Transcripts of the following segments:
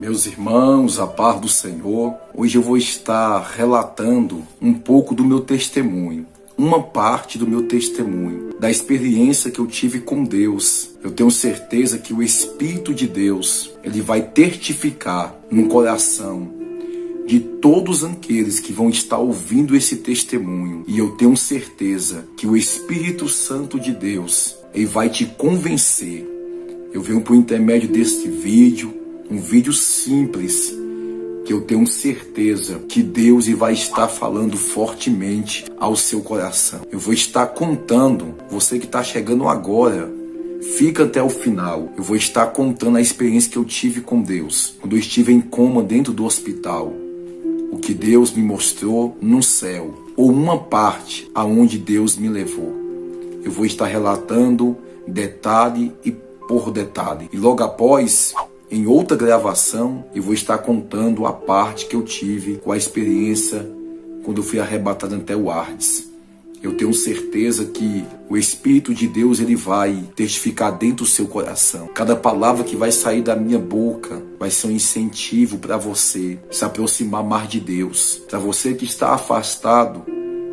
Meus irmãos, a paz do Senhor, hoje eu vou estar relatando um pouco do meu testemunho, uma parte do meu testemunho, da experiência que eu tive com Deus. Eu tenho certeza que o Espírito de Deus, ele vai testificar no coração de todos aqueles que vão estar ouvindo esse testemunho. E eu tenho certeza que o Espírito Santo de Deus, ele vai te convencer. Eu venho por intermédio deste vídeo, um vídeo simples, que eu tenho certeza que Deus vai estar falando fortemente ao seu coração. Eu vou estar contando, você que está chegando agora, fica até o final. Eu vou estar contando a experiência que eu tive com Deus, quando eu estive em coma dentro do hospital. O que Deus me mostrou no céu, ou uma parte aonde Deus me levou. Eu vou estar relatando detalhe e por detalhe. E logo após, em outra gravação, eu vou estar contando a parte que eu tive com a experiência quando eu fui arrebatado até o Hades. Eu tenho certeza que o Espírito de Deus, ele vai testificar dentro do seu coração. Cada palavra que vai sair da minha boca vai ser um incentivo para você se aproximar mais de Deus. Para você que está afastado,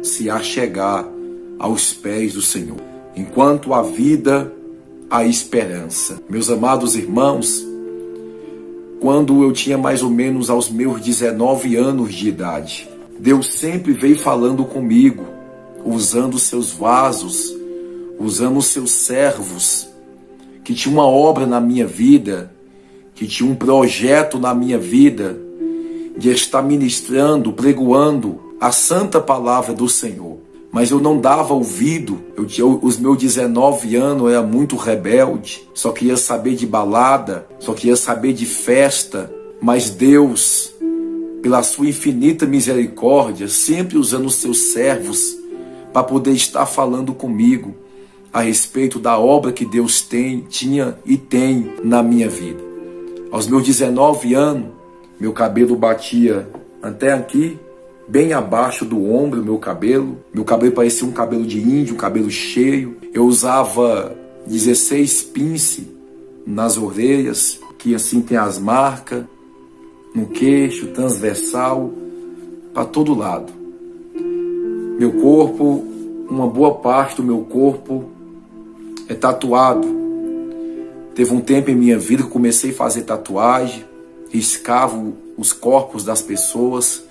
se achegar aos pés do Senhor. Enquanto há vida, há esperança. Meus amados irmãos, quando eu tinha mais ou menos aos meus 19 anos de idade, Deus sempre veio falando comigo, usando seus vasos, usando os seus servos, que tinha uma obra na minha vida, que tinha um projeto na minha vida, de estar ministrando, pregoando a santa palavra do Senhor. Mas eu não dava ouvido. Os meus 19 anos eu era muito rebelde, só queria saber de balada, só queria saber de festa. Mas Deus, pela sua infinita misericórdia, sempre usando os seus servos para poder estar falando comigo a respeito da obra que Deus tinha e tem na minha vida. Aos meus 19 anos, meu cabelo batia até aqui, bem abaixo do ombro, meu cabelo parecia um cabelo de índio, um cabelo cheio. Eu usava 16 pince nas orelhas, que assim tem as marcas, no queixo, transversal, para todo lado. Meu corpo, uma boa parte do meu corpo é tatuado. Teve um tempo em minha vida que eu comecei a fazer tatuagem, riscava os corpos das pessoas.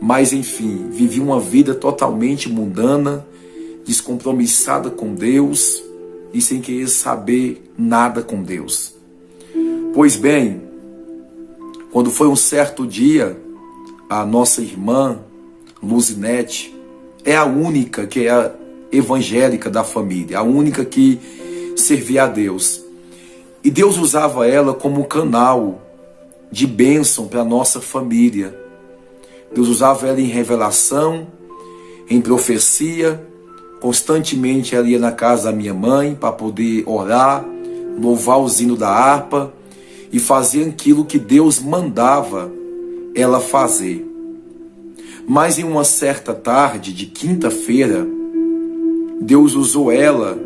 Mas enfim, vivi uma vida totalmente mundana, descompromissada com Deus e sem querer saber nada com Deus. Pois bem, quando foi um certo dia, a nossa irmã, Luzinete, é a única que é evangélica da família, a única que servia a Deus. E Deus usava ela como canal de bênção para a nossa família. Deus usava ela em revelação, em profecia. Constantemente ela ia na casa da minha mãe para poder orar, louvar o hino da harpa e fazer aquilo que Deus mandava ela fazer. Mas em uma certa tarde de quinta-feira, Deus usou ela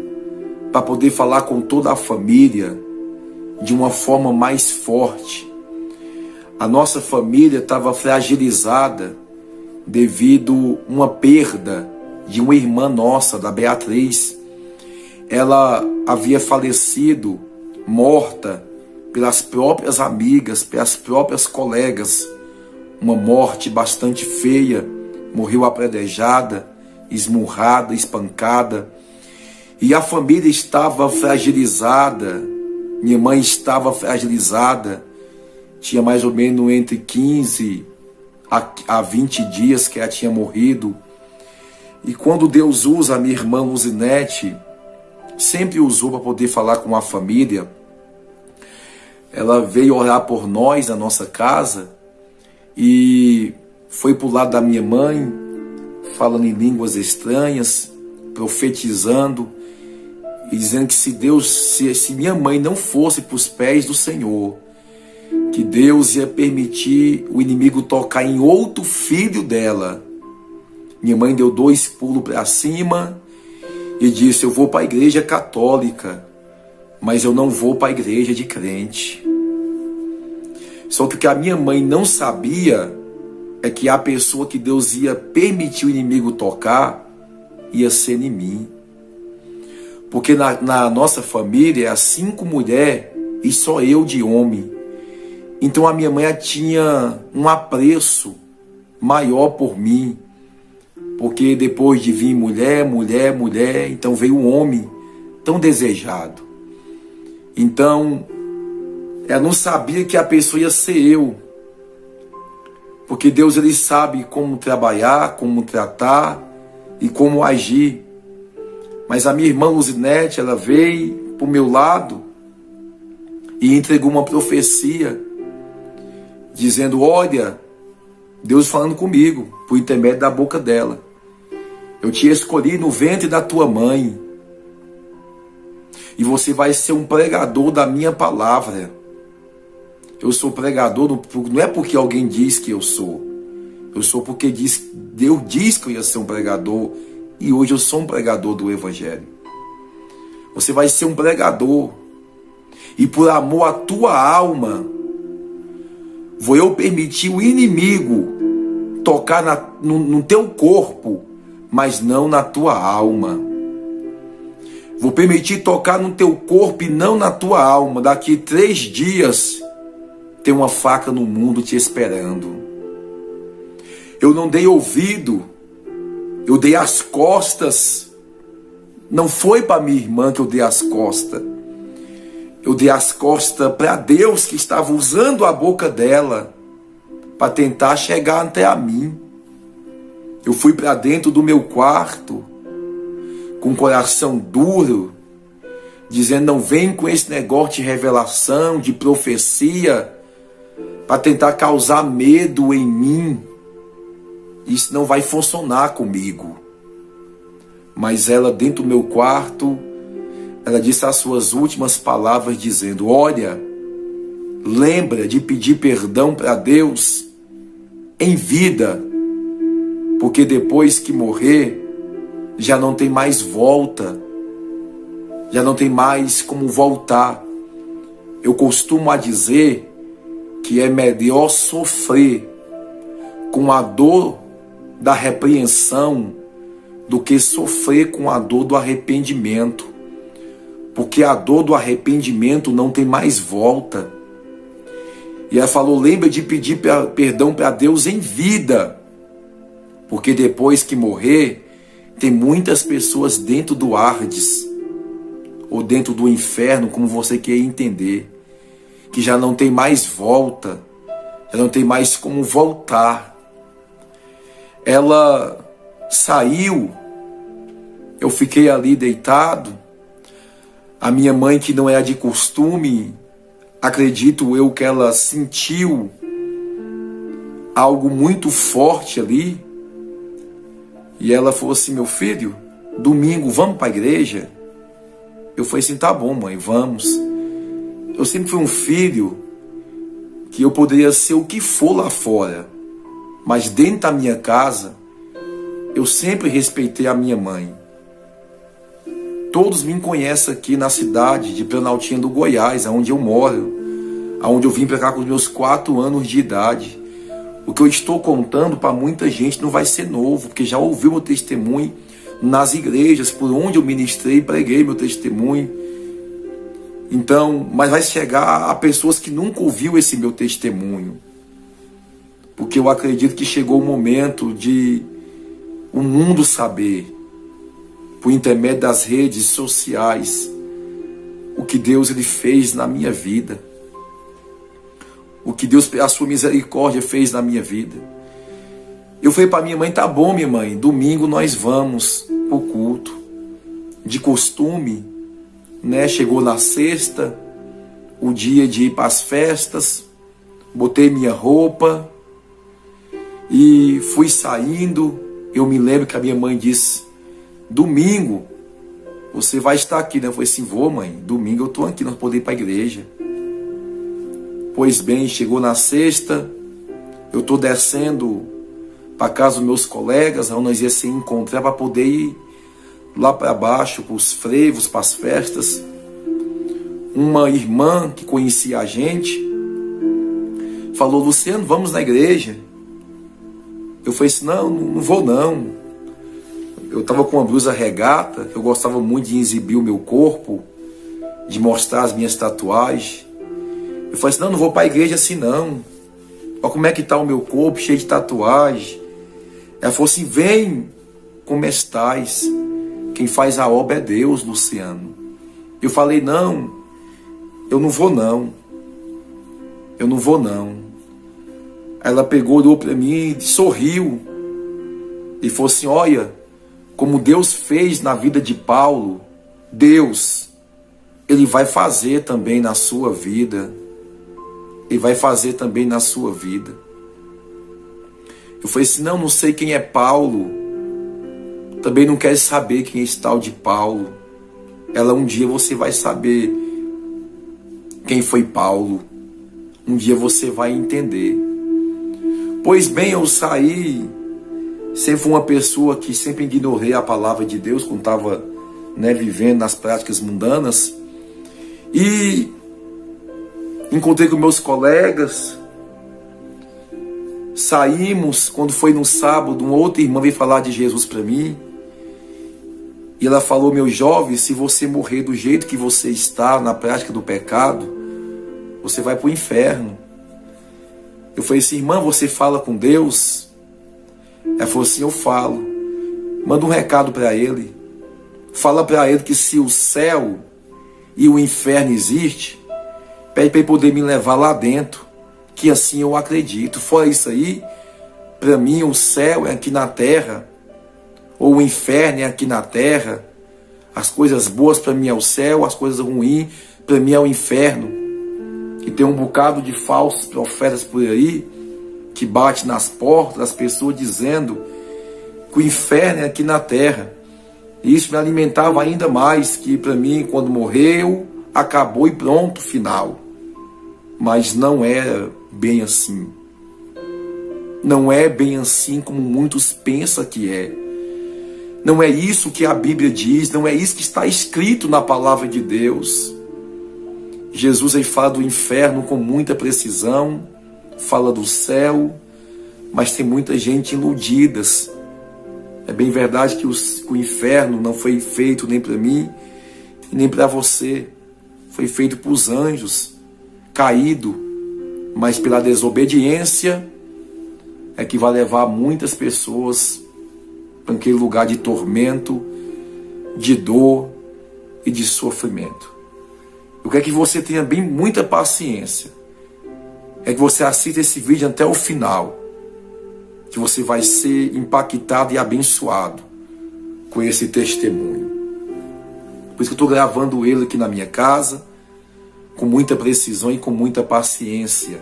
para poder falar com toda a família de uma forma mais forte. A nossa família estava fragilizada devido a uma perda de uma irmã nossa, da Beatriz. Ela havia falecido, morta pelas próprias amigas, pelas próprias colegas. Uma morte bastante feia, morreu apredejada, esmurrada, espancada. E a família estava fragilizada, minha mãe estava fragilizada. Tinha mais ou menos entre 15 a 20 dias que ela tinha morrido. E quando Deus usa a minha irmã Luzinete, sempre usou para poder falar com a família. Ela veio orar por nós na nossa casa e foi para o lado da minha mãe, falando em línguas estranhas, profetizando e dizendo que se minha mãe não fosse para os pés do Senhor, que Deus ia permitir o inimigo tocar em outro filho dela. Minha mãe deu 2 pulos para cima e disse: eu vou para a igreja católica, mas eu não vou para a igreja de crente. Só que o que a minha mãe não sabia é que a pessoa que Deus ia permitir o inimigo tocar ia ser em mim. Porque na nossa família é 5 mulheres e só eu de homem. Então a minha mãe tinha um apreço maior por mim. Porque depois de vir mulher, então veio um homem tão desejado. Então, ela não sabia que a pessoa ia ser eu. Porque Deus, ele sabe como trabalhar, como tratar e como agir. Mas a minha irmã Luzinete, ela veio para o meu lado e entregou uma profecia, dizendo: olha, Deus falando comigo, por intermédio da boca dela. Eu te escolhi no ventre da tua mãe. E você vai ser um pregador da minha palavra. Eu sou pregador, não é porque alguém diz que eu sou. Eu sou porque Deus diz que eu ia ser um pregador. E hoje eu sou um pregador do Evangelho. Você vai ser um pregador. E por amor à tua alma, vou eu permitir o inimigo tocar no teu corpo, mas não na tua alma. Vou permitir tocar no teu corpo e não na tua alma. Daqui 3 dias, tem uma faca no mundo te esperando. Eu não dei ouvido, eu dei as costas. Não foi para minha irmã que eu dei as costas. Eu dei as costas para Deus, que estava usando a boca dela para tentar chegar até a mim. Eu fui para dentro do meu quarto com o coração duro, dizendo: não vem com esse negócio de revelação, de profecia, para tentar causar medo em mim. Isso não vai funcionar comigo. Mas ela, dentro do meu quarto, ela disse as suas últimas palavras, dizendo: olha, lembra de pedir perdão para Deus em vida, porque depois que morrer, já não tem mais volta, já não tem mais como voltar. Eu costumo a dizer que é melhor sofrer com a dor da repreensão do que sofrer com a dor do arrependimento, porque a dor do arrependimento não tem mais volta. E ela falou: lembra de pedir perdão para Deus em vida, porque depois que morrer, tem muitas pessoas dentro do Hades, ou dentro do inferno, como você quer entender, que já não tem mais volta, já não tem mais como voltar. Ela saiu, eu fiquei ali deitado. A minha mãe, que não é de costume, acredito eu que ela sentiu algo muito forte ali. E ela falou assim: meu filho, domingo vamos para a igreja? Eu falei assim: tá bom, mãe, vamos. Eu sempre fui um filho que eu poderia ser o que for lá fora, mas dentro da minha casa, eu sempre respeitei a minha mãe. Todos me conhecem aqui na cidade de Planaltina do Goiás, onde eu moro, onde eu vim para cá com os meus 4 anos de idade. O que eu estou contando para muita gente não vai ser novo, porque já ouviu meu testemunho nas igrejas por onde eu ministrei, preguei meu testemunho. Então, mas vai chegar a pessoas que nunca ouviu esse meu testemunho, porque eu acredito que chegou o momento de o mundo saber, por intermédio das redes sociais, o que Deus ele fez na minha vida, o que Deus, a sua misericórdia, fez na minha vida. Eu falei para minha mãe: tá bom, minha mãe, domingo nós vamos pro culto. De costume, né? Chegou na sexta, o dia de ir para as festas, botei minha roupa e fui saindo. Eu me lembro que a minha mãe disse: domingo você vai estar aqui, né? Eu falei assim: vou, mãe, domingo eu estou aqui, nós podemos ir para a igreja. Pois bem, chegou na sexta, eu estou descendo para casa dos meus colegas, onde nós íamos se encontrar para poder ir lá para baixo, para os frevos, para as festas. Uma irmã que conhecia a gente falou: Luciano, vamos na igreja. Eu falei assim: não vou não. Eu estava com uma blusa regata, eu gostava muito de exibir o meu corpo, de mostrar as minhas tatuagens. Eu falei assim: não vou para a igreja assim não. Olha como é que está o meu corpo, cheio de tatuagem. Ela falou assim: vem como estás. Quem faz a obra é Deus, Luciano. Eu falei: não, eu não vou não. Eu não vou não. Ela pegou, olhou para mim e sorriu. E falou assim: olha, como Deus fez na vida de Paulo, Deus, Ele vai fazer também na sua vida. Ele vai fazer também na sua vida. Eu falei assim: não sei quem é Paulo. Também não quero saber quem é esse tal de Paulo. Ela: um dia você vai saber quem foi Paulo. Um dia você vai entender. Pois bem, eu saí. Sempre fui uma pessoa que sempre ignorei a palavra de Deus quando estava vivendo nas práticas mundanas. E encontrei com meus colegas. Saímos, quando foi no sábado, uma outra irmã veio falar de Jesus para mim. E ela falou: meu jovem, se você morrer do jeito que você está na prática do pecado, você vai para o inferno. Eu falei assim: irmã, você fala com Deus? Ela falou assim: eu falo. Manda um recado para ele. Fala para ele que se o céu e o inferno existem, pede para ele poder me levar lá dentro, que assim eu acredito. Fora isso aí, para mim o céu é aqui na terra, ou o inferno é aqui na terra. As coisas boas para mim é o céu, as coisas ruins para mim é o inferno. E tem um bocado de falsos profetas por aí, que bate nas portas das pessoas dizendo que o inferno é aqui na terra. E isso me alimentava ainda mais, que para mim, quando morreu, acabou e pronto, final. Mas não era bem assim. Não é bem assim como muitos pensam que é. Não é isso que a Bíblia diz, não é isso que está escrito na palavra de Deus. Jesus aí fala do inferno com muita precisão, fala do céu, mas tem muita gente iludida. É bem verdade que o inferno não foi feito nem para mim, nem para você. Foi feito para os anjos, caído, mas pela desobediência é que vai levar muitas pessoas para aquele lugar de tormento, de dor e de sofrimento. Eu quero que você tenha bem muita paciência. É que você assista esse vídeo até o final, que você vai ser impactado e abençoado com esse testemunho. Por isso que eu estou gravando ele aqui na minha casa, com muita precisão e com muita paciência.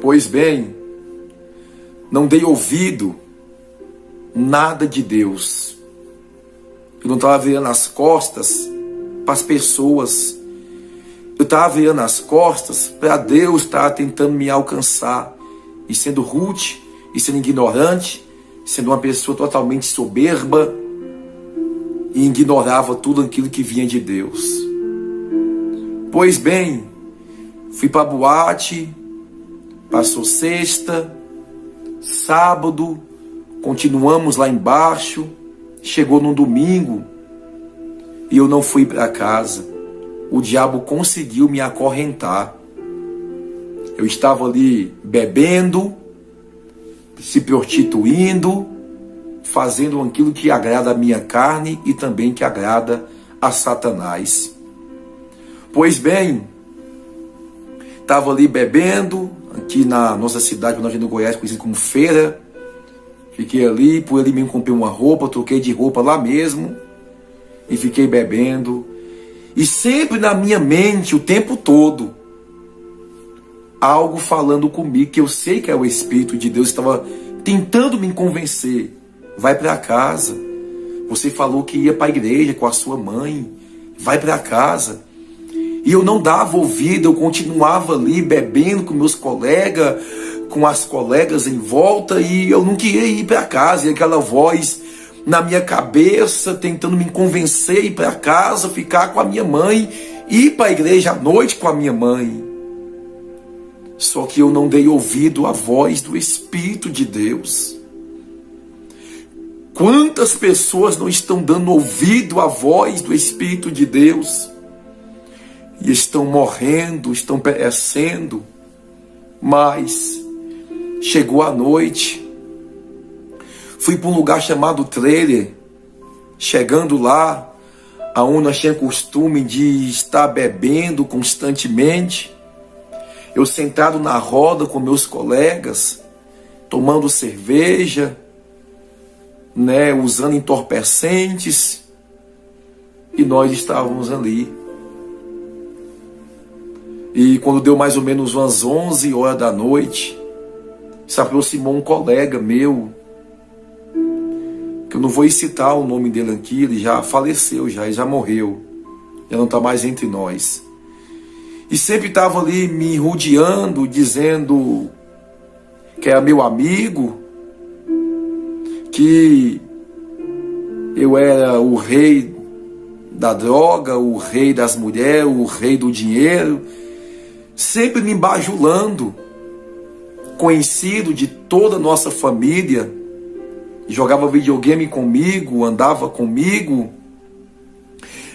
Pois bem, não dei ouvido nada de Deus. Eu não estava virando as costas para as pessoas. Eu estava virando as costas para Deus estar tentando me alcançar. E sendo rude, e sendo ignorante, sendo uma pessoa totalmente soberba, e ignorava tudo aquilo que vinha de Deus. Pois bem, fui para a boate, passou sexta, sábado, continuamos lá embaixo, chegou no domingo e eu não fui para casa. O diabo conseguiu me acorrentar. Eu estava ali bebendo, se prostituindo, fazendo aquilo que agrada a minha carne e também que agrada a Satanás. Pois bem, estava ali bebendo, aqui na nossa cidade, nós no Goiás, conhecido como Feira. Fiquei ali, por ali mesmo comprei uma roupa, troquei de roupa lá mesmo e fiquei bebendo. E sempre na minha mente, o tempo todo, algo falando comigo, que eu sei que é o Espírito de Deus, estava tentando me convencer. Vai para casa. Você falou que ia para a igreja com a sua mãe. Vai para casa. E eu não dava ouvido, eu continuava ali bebendo com meus colegas, com as colegas em volta, e eu não queria ir para casa. E aquela voz na minha cabeça, tentando me convencer a ir para casa, ficar com a minha mãe, ir para a igreja à noite com a minha mãe. Só que eu não dei ouvido à voz do Espírito de Deus. Quantas pessoas não estão dando ouvido à voz do Espírito de Deus e estão morrendo, estão perecendo? Mas chegou a noite, fui para um lugar chamado trailer. Chegando lá, aonde nós tínhamos costume de estar bebendo constantemente, eu sentado na roda com meus colegas, tomando cerveja, usando entorpecentes, e nós estávamos ali. E quando deu mais ou menos umas 11 horas da noite, se aproximou um colega meu, que eu não vou citar o nome dele aqui, ele já faleceu, ele já morreu, já não está mais entre nós. E sempre estava ali me rodeando, dizendo que era meu amigo, que eu era o rei da droga, o rei das mulheres, o rei do dinheiro, sempre me bajulando, conhecido de toda a nossa família, jogava videogame comigo, andava comigo,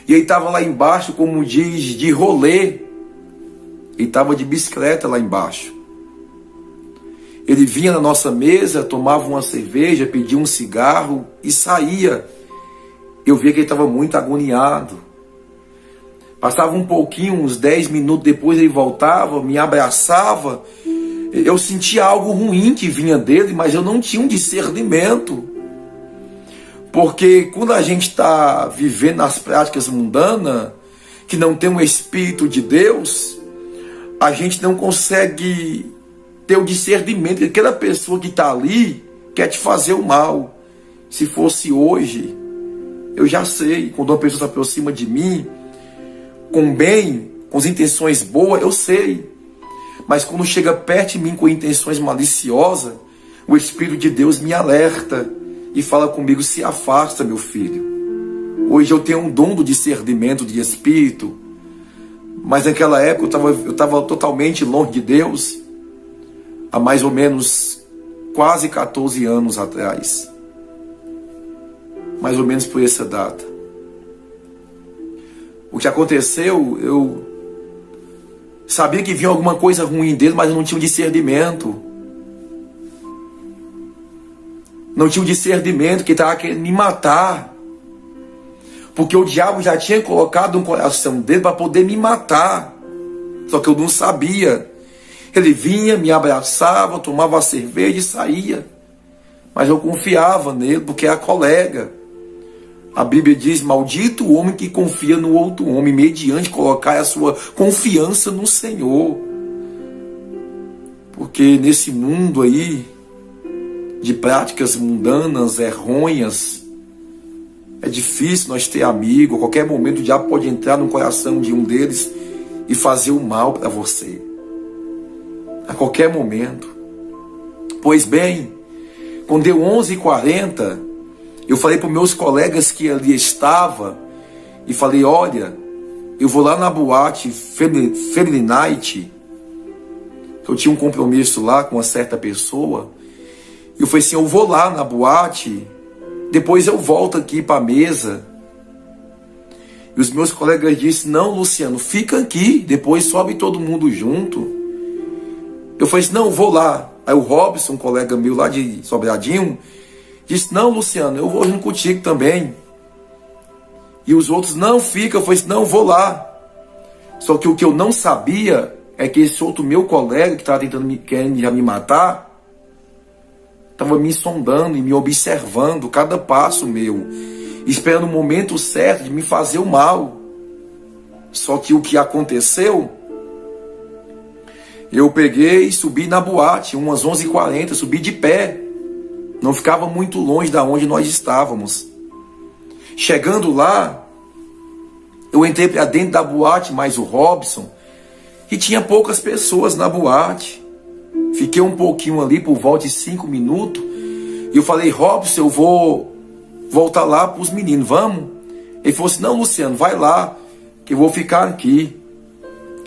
e ele estava lá embaixo, como diz, de rolê, ele estava de bicicleta lá embaixo. Ele vinha na nossa mesa, tomava uma cerveja, pedia um cigarro e saía. Eu via que ele estava muito agoniado. Passava um pouquinho, uns 10 minutos depois ele voltava, me abraçava. Eu sentia algo ruim que vinha dele, mas eu não tinha um discernimento. Porque quando a gente está vivendo nas práticas mundanas, que não tem um Espírito de Deus, a gente não consegue ter o discernimento que aquela pessoa que está ali quer te fazer o mal. Se fosse hoje, eu já sei, quando uma pessoa se aproxima de mim, com bem, com as intenções boas, eu sei. Mas quando chega perto de mim com intenções maliciosas, o Espírito de Deus me alerta e fala comigo: se afasta, meu filho. Hoje eu tenho um dom do discernimento de Espírito, mas naquela época eu estava totalmente longe de Deus, há mais ou menos quase 14 anos atrás. Mais ou menos por essa data. O que aconteceu, eu sabia que vinha alguma coisa ruim dele, mas eu não tinha um discernimento. Não tinha um discernimento, que estava querendo me matar. Porque o diabo já tinha colocado no coração dele para poder me matar. Só que eu não sabia. Ele vinha, me abraçava, tomava a cerveja e saía. Mas eu confiava nele, porque era colega. A Bíblia diz: maldito o homem que confia no outro homem, mediante colocar a sua confiança no Senhor. Porque nesse mundo aí, de práticas mundanas, errôneas, é difícil nós ter amigo. A qualquer momento o diabo pode entrar no coração de um deles e fazer o mal para você. A qualquer momento. Pois bem, quando deu 11h40, eu falei para os meus colegas que ali estava, e falei: olha, eu vou lá na boate Family Night, que eu tinha um compromisso lá com uma certa pessoa. Eu falei assim: eu vou lá na boate, depois eu volto aqui para a mesa. E os meus colegas disseram: não, Luciano, fica aqui, depois sobe todo mundo junto. Eu falei assim: não, eu vou lá. Aí o Robson, um colega meu lá de Sobradinho, disse: não, Luciano, eu vou junto contigo também. E os outros: não, fica. Eu falei assim: não, eu vou lá. Só que o que eu não sabia é que esse outro meu colega, que estava querendo já me matar, estava me sondando e me observando cada passo meu, esperando o momento certo de me fazer o mal. Só que o que aconteceu, eu peguei e subi na boate, umas 11h40, subi de pé. Não ficava muito longe da onde nós estávamos. Chegando lá, eu entrei para dentro da boate, mais o Robson, e tinha poucas pessoas na boate. Fiquei um pouquinho ali, por volta de 5 minutos, e eu falei: Robson, eu vou voltar lá para os meninos, vamos? Ele falou assim: não, Luciano, vai lá, que eu vou ficar aqui.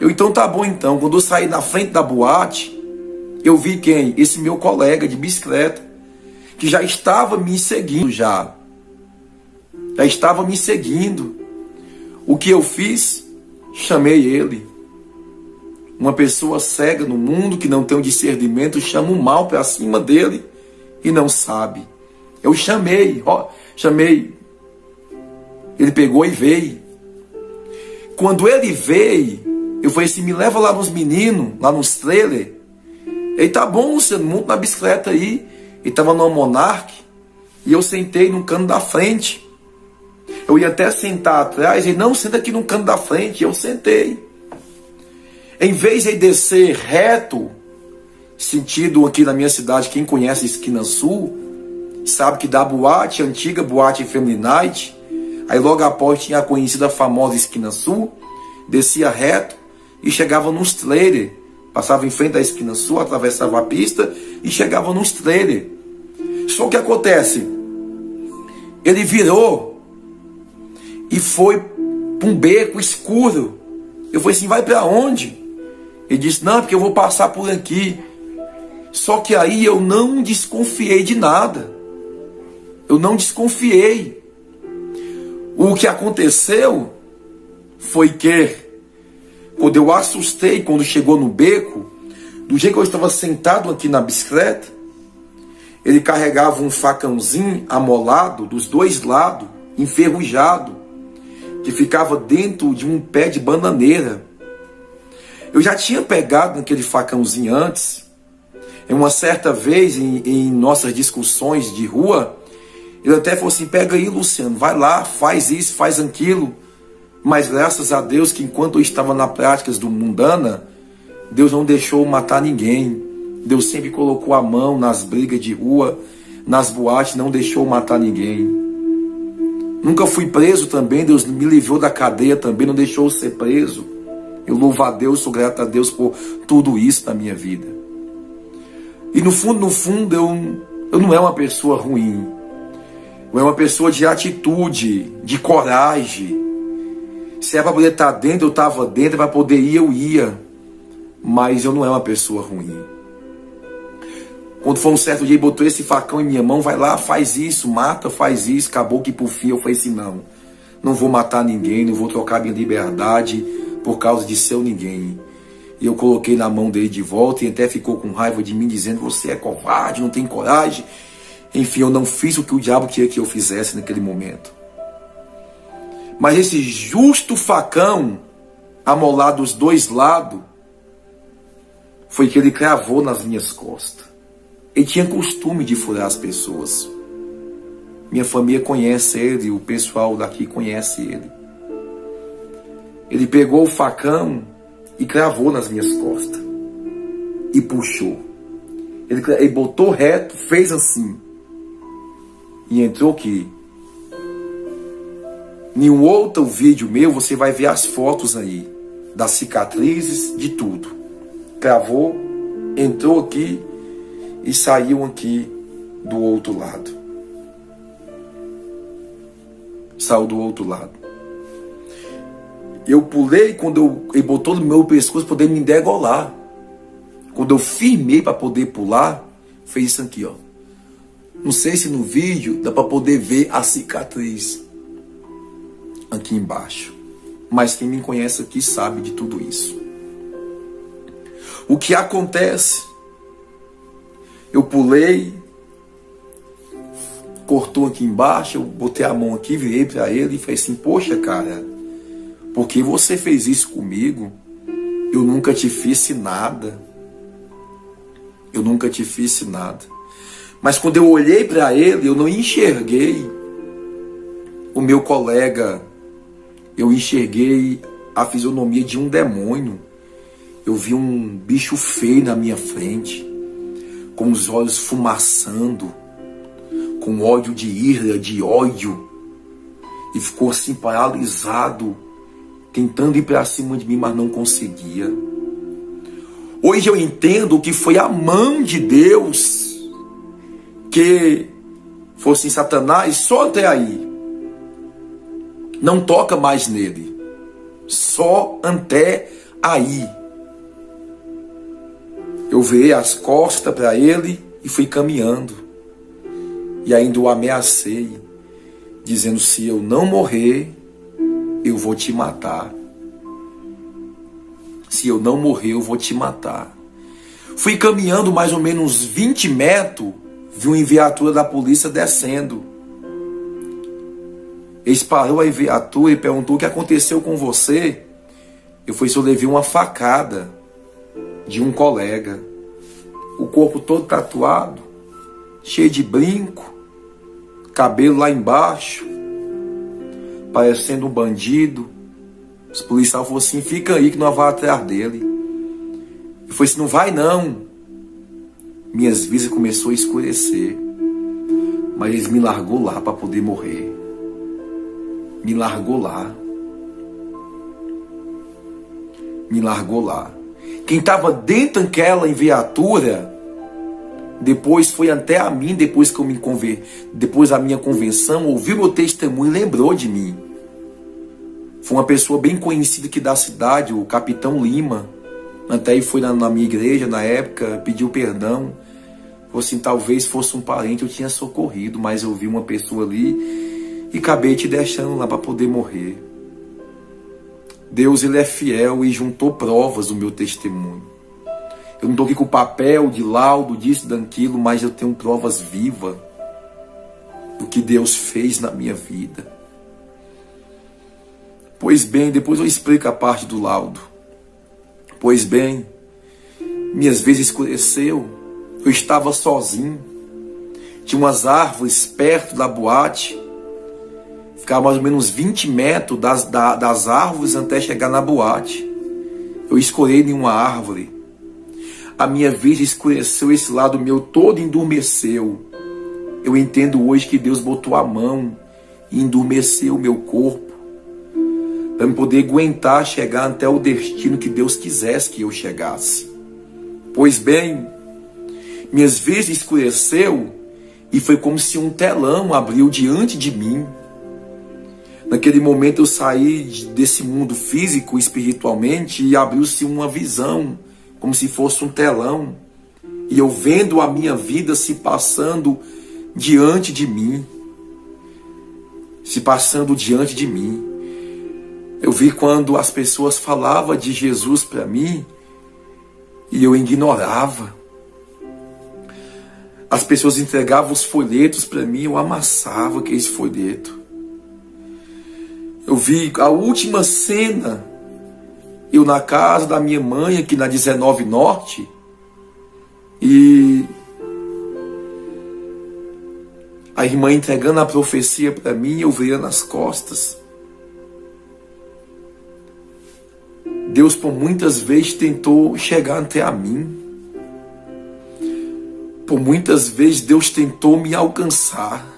Então tá bom então. Quando eu saí na frente da boate, eu vi quem? Esse meu colega de bicicleta, que já estava me seguindo já. Já estava me seguindo. O que eu fiz? Chamei ele. Uma pessoa cega no mundo que não tem o discernimento chama o mal para cima dele e não sabe. Eu chamei. Ele pegou e veio. Quando ele veio, eu falei assim, me leva lá nos meninos, lá nos trailers. Ele, tá bom, Luciano, monta na bicicleta aí. Ele estava numa Monarch e eu sentei no cano da frente. Eu ia até sentar atrás, ele, não, senta aqui no cano da frente. Eu sentei. Em vez de descer reto, sentido aqui na minha cidade, quem conhece a Esquina Sul, sabe que da boate, a antiga boate Family Night, aí logo após tinha a conhecida famosa Esquina Sul, descia reto e chegava nos trailers. Passava em frente da Esquina Sul, atravessava a pista e chegava nos trailers. Só que acontece, ele virou e foi para um beco escuro. Eu falei assim, vai para onde? Ele disse, não, porque eu vou passar por aqui. Só que aí eu não desconfiei de nada. Eu não desconfiei. O que aconteceu foi que, quando eu assustei, quando chegou no beco, do jeito que eu estava sentado aqui na bicicleta, ele carregava um facãozinho amolado dos dois lados, enferrujado, que ficava dentro de um pé de bananeira. Eu já tinha pegado naquele facãozinho antes. Em uma certa vez, em nossas discussões de rua, ele até falou assim, pega aí, Luciano, vai lá, faz isso, faz aquilo. Mas graças a Deus que enquanto eu estava na práticas do mundana, Deus não deixou matar ninguém. Deus sempre colocou a mão nas brigas de rua, nas boates, não deixou matar ninguém. Nunca fui preso também, Deus me livrou da cadeia também, não deixou eu ser preso. Eu louvo a Deus, sou grato a Deus por tudo isso na minha vida. E no fundo, eu não é uma pessoa ruim. Eu é uma pessoa de atitude, de coragem. Se é para poder estar dentro, eu estava dentro, para poder ir, eu ia. Mas eu não é uma pessoa ruim. Quando foi um certo dia, ele botou esse facão em minha mão, vai lá, faz isso, mata, faz isso. Acabou que por fim eu falei assim, não vou matar ninguém, não vou trocar minha liberdade por causa de seu ninguém. E eu coloquei na mão dele de volta e até ficou com raiva de mim, dizendo, você é covarde, não tem coragem. Enfim, eu não fiz o que o diabo queria que eu fizesse naquele momento. Mas esse justo facão, amolado dos dois lados, foi que ele cravou nas minhas costas. Ele tinha costume de furar as pessoas. Minha família conhece ele, o pessoal daqui conhece ele. Ele pegou o facão e cravou nas minhas costas. E puxou. Ele botou reto, fez assim. E entrou aqui. Em um outro vídeo meu, você vai ver as fotos aí. Das cicatrizes, de tudo. Cravou, entrou aqui e saiu aqui do outro lado. Saiu do outro lado. Eu pulei quando ele botou no meu pescoço para poder me degolar. Quando eu firmei para poder pular, fez isso aqui, ó. Não sei se no vídeo dá para poder ver a cicatriz aqui embaixo. Mas quem me conhece aqui sabe de tudo isso. O que acontece? Eu pulei, cortou aqui embaixo, eu botei a mão aqui, virei para ele e falei assim, poxa, cara, por que você fez isso comigo? Eu nunca te fiz nada. Eu nunca te fiz nada. Mas quando eu olhei para ele, eu não enxerguei o meu colega. Eu enxerguei a fisionomia de um demônio. Eu vi um bicho feio na minha frente, com os olhos fumaçando, com ódio de ira, de ódio. E ficou assim paralisado, tentando ir para cima de mim, mas não conseguia. Hoje eu entendo que foi a mão de Deus que fosse em Satanás, só até aí. Não toca mais nele. Só até Aí, eu virei as costas para ele e fui caminhando. E ainda o ameacei, dizendo: se eu não morrer, eu vou te matar. Se eu não morrer, eu vou te matar. Fui caminhando mais ou menos 20 metros, vi uma viatura da polícia descendo. Eles parou a viatura e perguntou: o que aconteceu com você? Eu falei: eu levei uma facada de um colega. O corpo todo tatuado, cheio de brinco, cabelo lá embaixo, parecendo um bandido. Os policiais falaram assim: fica aí que nós vamos atrás dele. Eu falei assim: não vai não. Minhas vistas começou a escurecer, mas eles me largou lá para poder morrer. Me largou lá. Me largou lá. Quem estava dentro daquela viatura, depois foi até a mim, depois que eu me converti, depois da minha convenção, ouviu meu testemunho e lembrou de mim. Foi uma pessoa bem conhecida aqui da cidade, o Capitão Lima. Até ele foi na minha igreja na época, pediu perdão. Falou assim: talvez fosse um parente, eu tinha socorrido, mas eu vi uma pessoa ali e acabei te deixando lá para poder morrer. Deus, ele é fiel e juntou provas do meu testemunho. Eu não estou aqui com papel de laudo, disso, daquilo, mas eu tenho provas vivas do que Deus fez na minha vida. Pois bem, depois eu explico a parte do laudo. Pois bem, minhas vezes escureceu, eu estava sozinho, tinha umas árvores perto da boate, ficava mais ou menos 20 metros das árvores até chegar na boate. Eu escolhi em uma árvore. A minha vida escureceu, esse lado meu todo endurmeceu. Eu entendo hoje que Deus botou a mão e endurmeceu o meu corpo para eu poder aguentar chegar até o destino que Deus quisesse que eu chegasse. Pois bem, minhas vezes escureceu e foi como se um telão abriu diante de mim. Naquele momento eu saí desse mundo físico, espiritualmente, e abriu-se uma visão, como se fosse um telão. E eu vendo a minha vida se passando diante de mim. Se passando diante de mim. Eu vi quando as pessoas falavam de Jesus para mim e eu ignorava. As pessoas entregavam os folhetos para mim, eu amassava aqueles folhetos. Eu vi a última cena, eu na casa da minha mãe, aqui na 19 Norte, e a irmã entregando a profecia para mim, eu virando as costas. Deus por muitas vezes tentou chegar até a mim. Por muitas vezes Deus tentou me alcançar.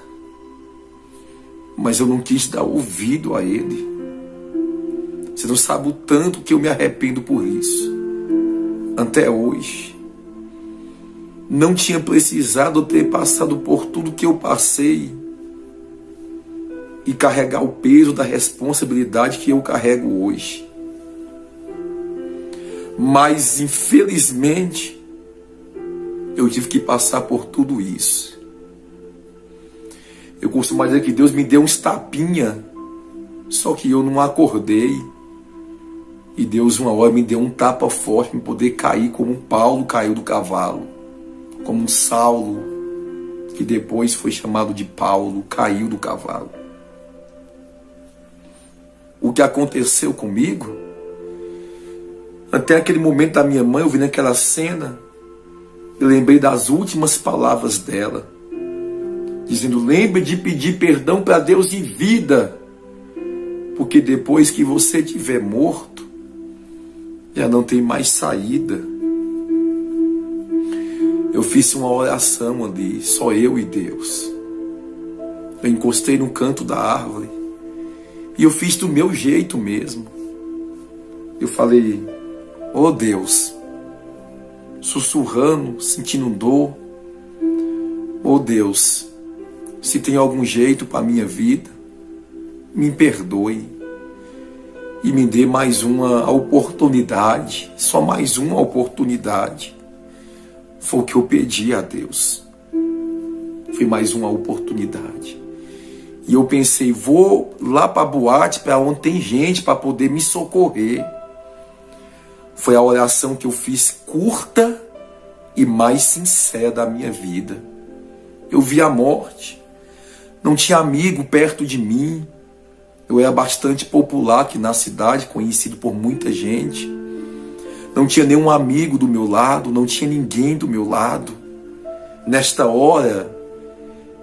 Mas eu não quis dar ouvido a Ele. Você não sabe o tanto que eu me arrependo por isso. Até hoje. Não tinha precisado ter passado por tudo que eu passei. E carregar o peso da responsabilidade que eu carrego hoje. Mas, infelizmente, eu tive que passar por tudo isso. Eu costumo dizer que Deus me deu uns tapinha, só que eu não acordei. E Deus uma hora me deu um tapa forte para poder cair como Paulo caiu do cavalo. Como um Saulo, que depois foi chamado de Paulo, caiu do cavalo. O que aconteceu comigo, até aquele momento da minha mãe, eu vi naquela cena, eu lembrei das últimas palavras dela, dizendo: lembre de pedir perdão para Deus em vida, porque depois que você estiver morto, já não tem mais saída. Eu fiz uma oração ali, só eu e Deus. Eu encostei no canto da árvore e eu fiz do meu jeito mesmo. Eu falei: oh Deus, sussurrando, sentindo dor, oh Deus, se tem algum jeito para a minha vida, me perdoe. e me dê mais uma oportunidade, só mais uma oportunidade. Foi o que eu pedi a Deus. Foi mais uma oportunidade. E eu pensei, vou lá para a boate, para onde tem gente, para poder me socorrer. Foi a oração que eu fiz curta e mais sincera da minha vida. Eu vi a morte. Não tinha amigo perto de mim. Eu era bastante popular aqui na cidade, conhecido por muita gente. Não tinha nenhum amigo do meu lado, não tinha ninguém do meu lado. Nesta hora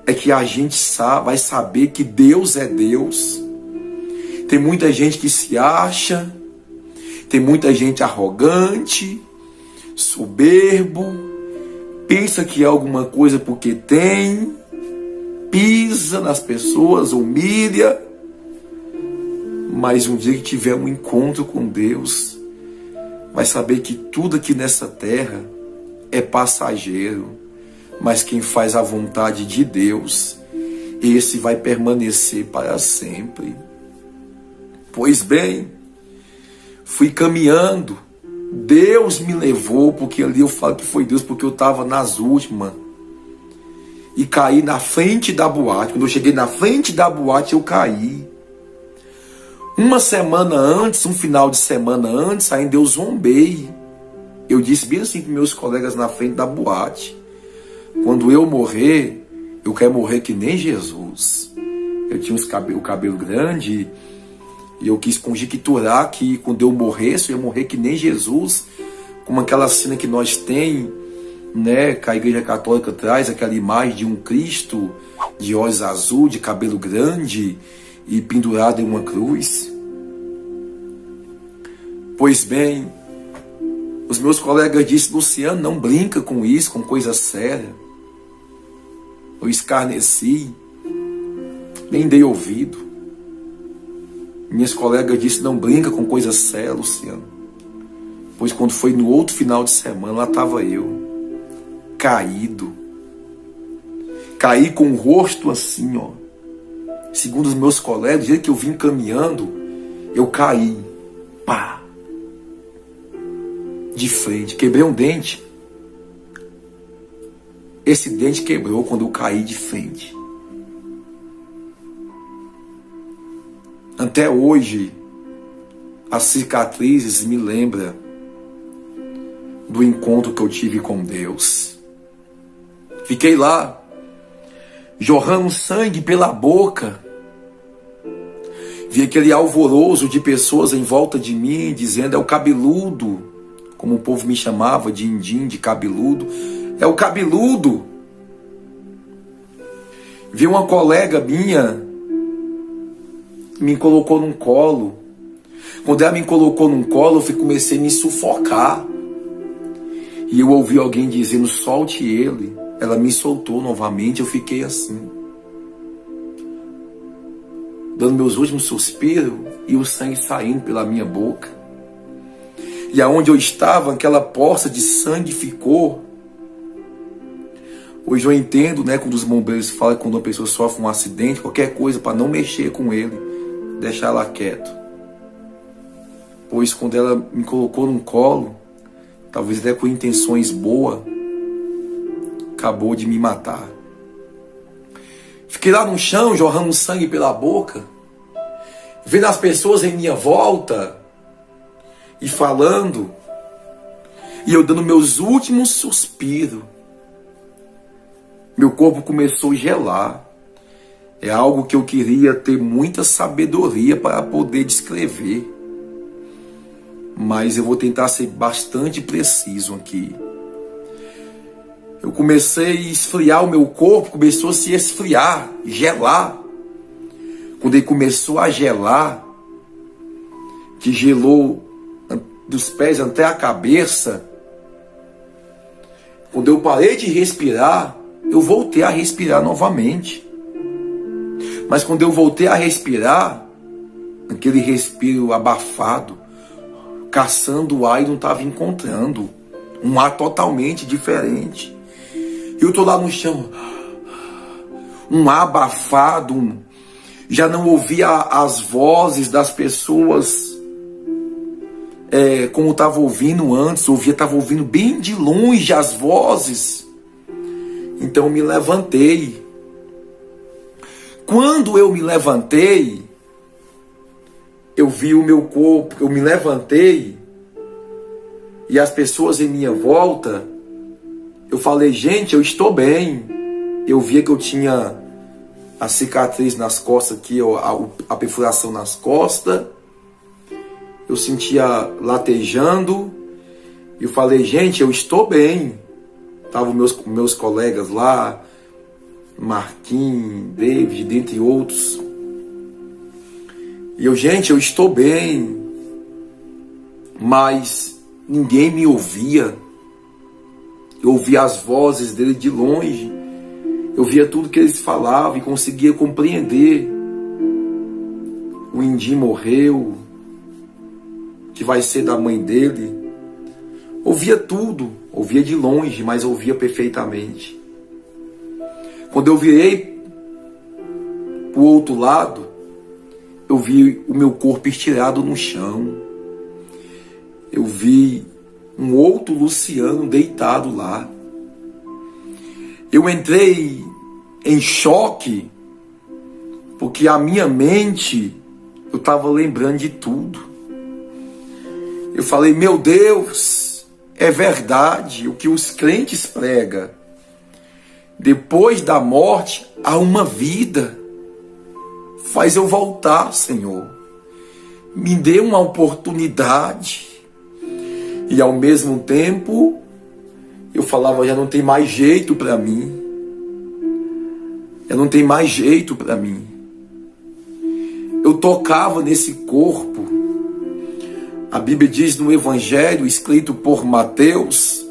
é que a gente vai saber que Deus é Deus. Tem muita gente que se acha, tem muita gente arrogante, soberbo, pensa que é alguma coisa porque tem, pisa nas pessoas, humilha. Mas um dia que tiver um encontro com Deus, vai saber que tudo aqui nessa terra é passageiro, mas quem faz a vontade de Deus, esse vai permanecer para sempre. Pois bem, fui caminhando, Deus me levou, porque ali eu falo que foi Deus, porque eu estava nas últimas, e caí na frente da boate. Quando eu cheguei na frente da boate, eu caí. Uma semana antes, um final de semana antes, ainda eu zombei. Eu disse bem assim para meus colegas na frente da boate: quando eu morrer, eu quero morrer que nem Jesus. Eu tinha o cabelo grande e eu quis conjecturar que quando eu morresse, eu ia morrer que nem Jesus, como aquela cena que nós tem, né, que a Igreja Católica traz, aquela imagem de um Cristo de olhos azul, de cabelo grande e pendurado em uma cruz. Pois bem, os meus colegas disseram: Luciano, não brinca com isso, com coisa séria. Eu escarneci, nem dei ouvido. Minhas colegas disseram: não brinca com coisa séria, Luciano. Pois quando foi no outro final de semana, lá estava eu, caído. Caí com o rosto assim, ó. Segundo os meus colegas, do jeito que eu vim caminhando, eu caí. Pá! De frente. Quebrei um dente. Esse dente quebrou quando eu caí de frente. Até hoje, as cicatrizes me lembram do encontro que eu tive com Deus. Fiquei lá, jorrando sangue pela boca. Vi aquele alvoroço de pessoas em volta de mim, dizendo: é o cabeludo, como o povo me chamava de indim, de cabeludo. É o cabeludo. Vi uma colega minha, me colocou num colo. Quando ela me colocou num colo, eu comecei a me sufocar. E eu ouvi alguém dizendo: solte ele. Ela me soltou novamente, eu fiquei assim, dando meus últimos suspiros e o sangue saindo pela minha boca. E aonde eu estava, aquela poça de sangue ficou. Hoje eu entendo, né, quando os bombeiros falam que quando uma pessoa sofre um acidente, qualquer coisa, para não mexer com ele, deixar ela quieto. Pois quando ela me colocou num colo, talvez até com intenções boas, acabou de me matar. Fiquei lá no chão, jorrando sangue pela boca, vendo as pessoas em minha volta e falando, e eu dando meus últimos suspiros. Meu corpo começou a gelar. É algo que eu queria ter muita sabedoria para poder descrever. Mas eu vou tentar ser bastante preciso aqui. Eu comecei a esfriar o meu corpo, começou a se esfriar, gelar. Quando ele começou a gelar, que gelou dos pés até a cabeça, quando eu parei de respirar, eu voltei a respirar novamente. Mas quando eu voltei a respirar, aquele respiro abafado, caçando o ar e não estava encontrando. Um ar totalmente diferente. Eu estou lá no chão, um ar abafado, já não ouvia as vozes das pessoas como estava ouvindo antes, estava ouvindo bem de longe as vozes. Então eu me levantei. Quando eu me levantei, eu vi o meu corpo, eu me levantei e as pessoas em minha volta, eu falei, gente, eu estou bem. Eu via que eu tinha a cicatriz nas costas aqui, a perfuração nas costas. Eu sentia latejando. Eu falei, gente, eu estou bem. Estavam meus colegas lá, Marquinhos, David, dentre outros. E eu, gente, eu estou bem. Mas ninguém me ouvia. Eu ouvia as vozes dele de longe. Eu via tudo que eles falavam e conseguia compreender. O Indim morreu, que vai ser da mãe dele. Ouvia tudo, ouvia de longe, mas ouvia perfeitamente. Quando eu virei para o outro lado, eu vi o meu corpo estirado no chão. Eu vi um outro Luciano deitado lá. Eu entrei em choque, porque a minha mente, eu estava lembrando de tudo. Eu falei, meu Deus, é verdade o que os crentes pregam. Depois da morte, há uma vida. Faz eu voltar, Senhor. Me dê uma oportunidade. E ao mesmo tempo, eu falava, já não tem mais jeito para mim. Já não tem mais jeito para mim. Eu tocava nesse corpo. A Bíblia diz no Evangelho, escrito por Mateus,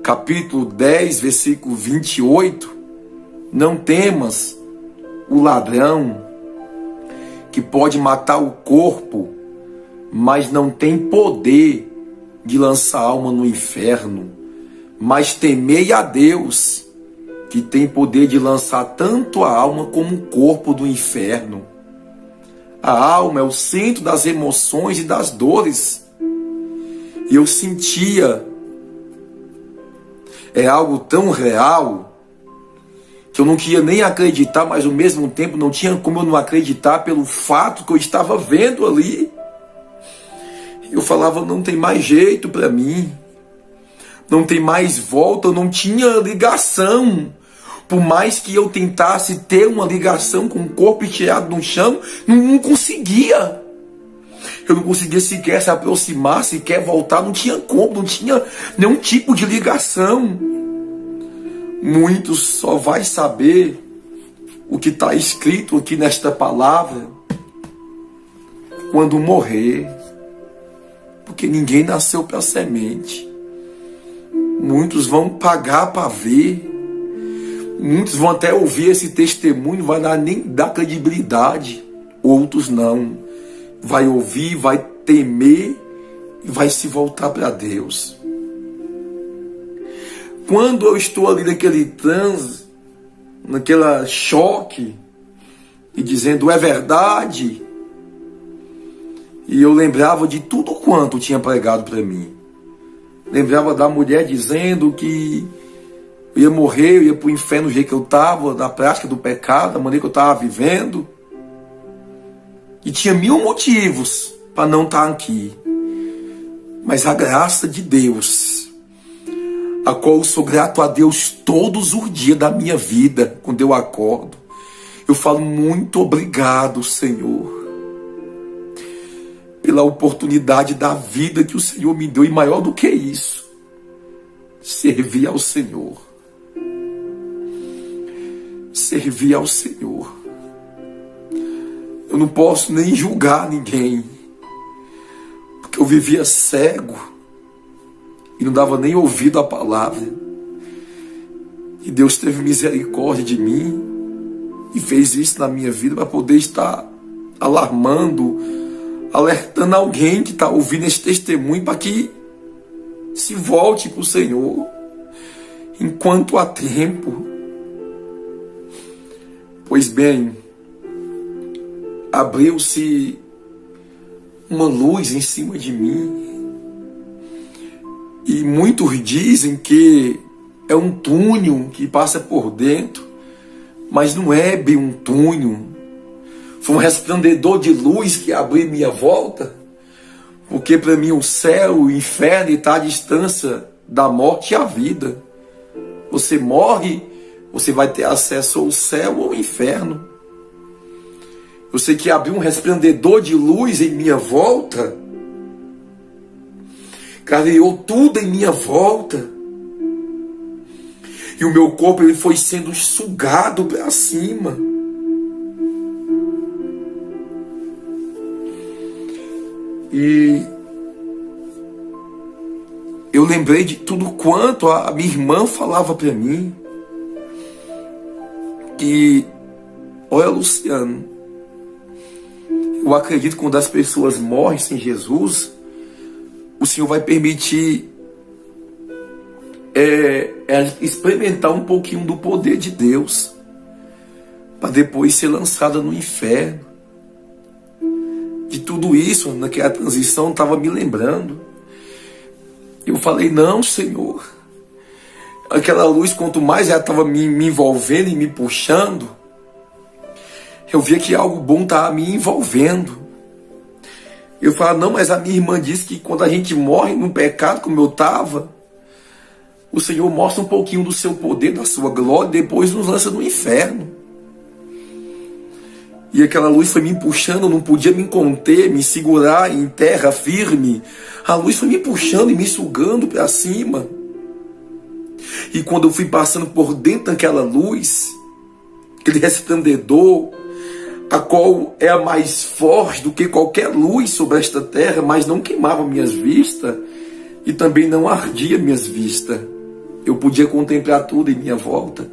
capítulo 10, versículo 28, não temas o ladrão que pode matar o corpo, mas não tem poder de lançar a alma no inferno. Mas temei a Deus, que tem poder de lançar tanto a alma como o corpo do inferno. A alma é o centro das emoções e das dores. E eu sentia, é algo tão real, que eu não queria nem acreditar, mas ao mesmo tempo não tinha como eu não acreditar pelo fato que eu estava vendo ali. Eu falava, não tem mais jeito para mim. Não tem mais volta, eu não tinha ligação. Por mais que eu tentasse ter uma ligação com o corpo estirado no chão, não conseguia. Eu não conseguia sequer se aproximar, sequer voltar, não tinha como, não tinha nenhum tipo de ligação. Muitos só vai saber o que está escrito aqui nesta palavra quando morrer. Porque ninguém nasceu para semente. Muitos vão pagar para ver. Muitos vão até ouvir esse testemunho, não vai nem dar credibilidade. Outros não. Vai ouvir, vai temer e vai se voltar para Deus. Quando eu estou ali naquele transe, naquele choque, e dizendo, é verdade, e eu lembrava de tudo quanto tinha pregado para mim. Lembrava da mulher dizendo que eu ia morrer, eu ia para o inferno do jeito que eu estava, na prática do pecado, da maneira que eu estava vivendo. E tinha 1000 motivos para não estar aqui. Mas a graça de Deus, a qual eu sou grato a Deus todos os dias da minha vida, quando eu acordo, eu falo muito obrigado, Senhor, pela oportunidade da vida que o Senhor me deu, e maior do que isso, servir ao Senhor. Servir ao Senhor. Eu não posso nem julgar ninguém, porque eu vivia cego e não dava nem ouvido à palavra. E Deus teve misericórdia de mim e fez isso na minha vida para poder estar alarmando, alertando alguém que está ouvindo esse testemunho para que se volte para o Senhor enquanto há tempo. Pois bem, abriu-se uma luz em cima de mim E muitos dizem que é um túnel que passa por dentro, mas não é bem um túnel. Foi um resplandecedor de luz que abriu em minha volta, porque para mim o céu, o inferno está à distância da morte e a vida. Você morre, você vai ter acesso ao céu ou ao inferno. Eu sei que abriu um resplandecedor de luz em minha volta, clareou tudo em minha volta, e o meu corpo ele foi sendo sugado para cima. E eu lembrei de tudo quanto a minha irmã falava para mim, que, olha, Luciano, eu acredito que quando as pessoas morrem sem Jesus, o Senhor vai permitir experimentar um pouquinho do poder de Deus, para depois ser lançada no inferno. De tudo isso, naquela transição, estava me lembrando. Eu falei, não, Senhor. Aquela luz, quanto mais ela estava me envolvendo e me puxando, eu via que algo bom estava me envolvendo. Eu falava, não, mas a minha irmã disse que quando a gente morre no pecado, como eu estava, o Senhor mostra um pouquinho do seu poder, da sua glória, e depois nos lança no inferno. E aquela luz foi me puxando, eu não podia me conter, me segurar em terra firme. A luz foi me puxando e me sugando para cima. E quando eu fui passando por dentro daquela luz, aquele resplandecedor, a qual é a mais forte do que qualquer luz sobre esta terra, mas não queimava minhas vistas e também não ardia minhas vistas. Eu podia contemplar tudo em minha volta.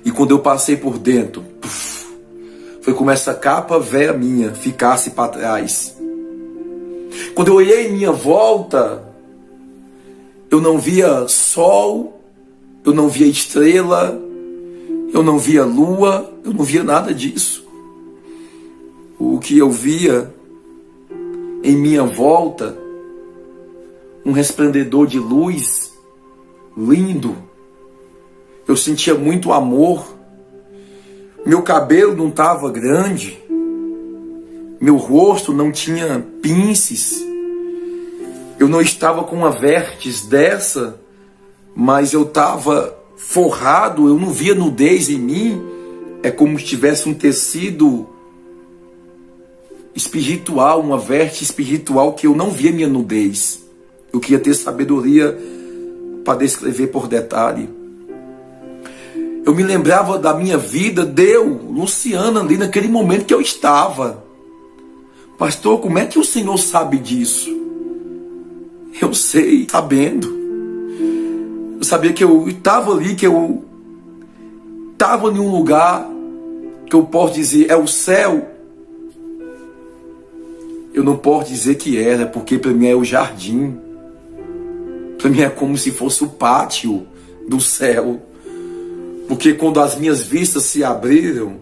E quando eu passei por dentro, foi como essa capa velha minha ficasse para trás. Quando eu olhei em minha volta, eu não via sol, eu não via estrela, eu não via lua, eu não via nada disso. O que eu via em minha volta, um resplandecedor de luz lindo. Eu sentia muito amor. Meu cabelo não estava grande, meu rosto não tinha pinces, eu não estava com uma vértice dessa, mas eu estava forrado, eu não via nudez em mim. É como se tivesse um tecido espiritual, uma vértice espiritual que eu não via minha nudez. Eu queria ter sabedoria para descrever por detalhe. Eu me lembrava da minha vida, Luciana, ali naquele momento que eu estava. Pastor, como é que o Senhor sabe disso? Eu sei, sabendo. Eu sabia que eu estava ali, que eu estava em um lugar que eu posso dizer, é o céu. Eu não posso dizer que era, porque para mim é o jardim. Para mim é como se fosse o pátio do céu. Porque quando as minhas vistas se abriram,